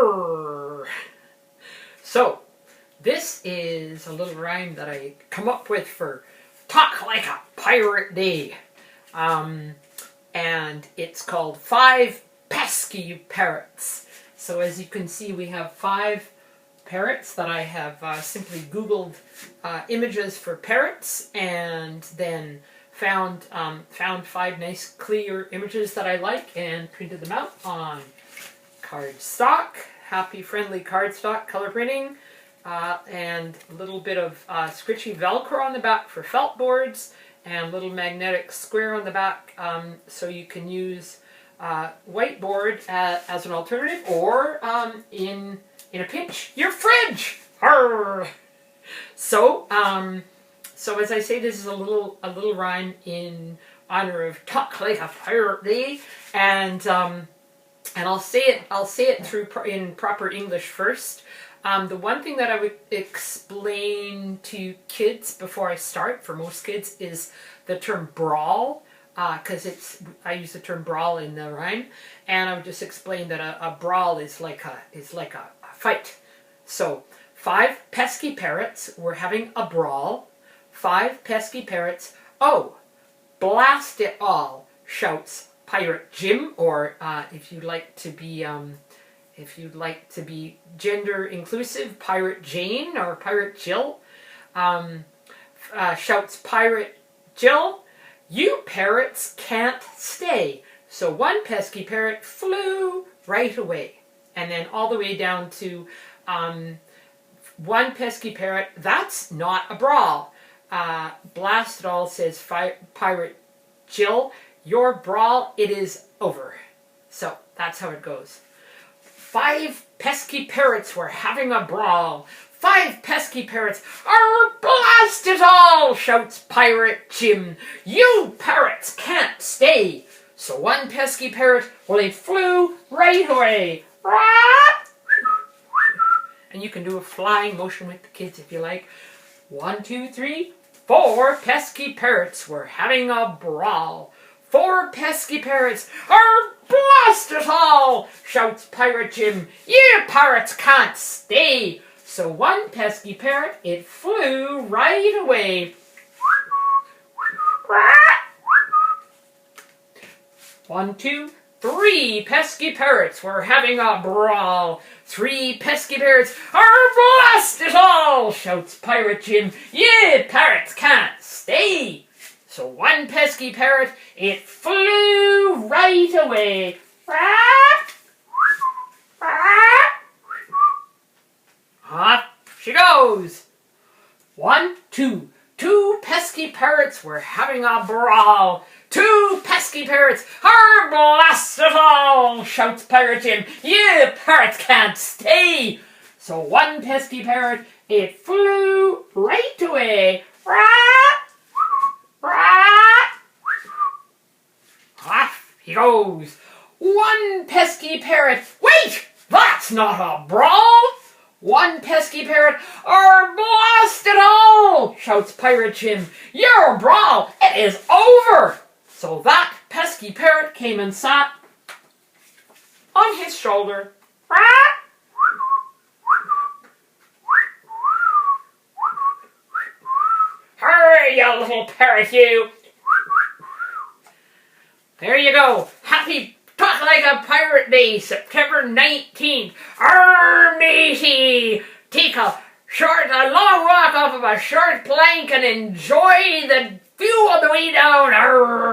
Arr! So, this is a little rhyme that I come up with for Talk Like a Pirate Day. And it's called 5 Pesky Parrots. So as you can see, we have 5 parrots that I have simply Googled images for parrots, and then found 5 nice clear images that I like and printed them out on cardstock, happy friendly cardstock color printing, and a little bit of scritchy Velcro on the back for felt boards, and a little magnetic square on the back, so you can use whiteboard as an alternative, or in a pinch, your fridge. Arr! So as I say, this is a little rhyme in honor of Talk Like a Pirate Day, and I'll say it through in proper English first. The one thing that I would explain to kids before I start, for most kids, is the term brawl, because I use the term brawl in the rhyme, and I would just explain that a brawl is like a fight. So 5 pesky parrots were having a brawl. 5 pesky parrots. Oh, blast it all! Shouts Pirate Jim, or if you'd like to be gender inclusive, Pirate Jane or Pirate Jill. Shouts Pirate Jill, "You parrots can't stay." So one pesky parrot flew right away. And then all the way down to one pesky parrot, "That's not a brawl." Blast it all, says Pirate Jill, "Your brawl, it is over." So that's how it goes. 5 pesky parrots were having a brawl. 5 pesky parrots. "Arr, blast it all!" shouts Pirate Jim. "You parrots can't stay." So one pesky parrot, well, he flew right away. And you can do a flying motion with the kids if you like. 1, 2, 3, 4 pesky parrots were having a brawl. 4 pesky parrots. "Arr, blast it all!" shouts Pirate Jim. "You parrots can't stay." So one pesky parrot, it flew right away. 1, 2, 3 pesky parrots were having a brawl. 3 pesky parrots. "Arr, blast it all!" shouts Pirate Jim. "You parrots can't stay." So one pesky parrot, it flew right away. Off she goes. 1, 2. 2 pesky parrots were having a brawl. 2 pesky parrots. "Arr, blast it all!" shouts Pirate Jim. "You parrots can't stay." So one pesky parrot, it flew right away. Off he goes. 1 pesky parrot. "Wait, that's not a brawl." 1 pesky parrot. "Arr, blast it all!" shouts Pirate Jim. "Your brawl, it is over." So that pesky parrot came and sat on his shoulder. "Hurry, you little parrot, you." There you go. Happy Talk Like a Pirate Day, September 19th. Arr, matey! Take a long walk off of a short plank and enjoy the view on the way down. Arr!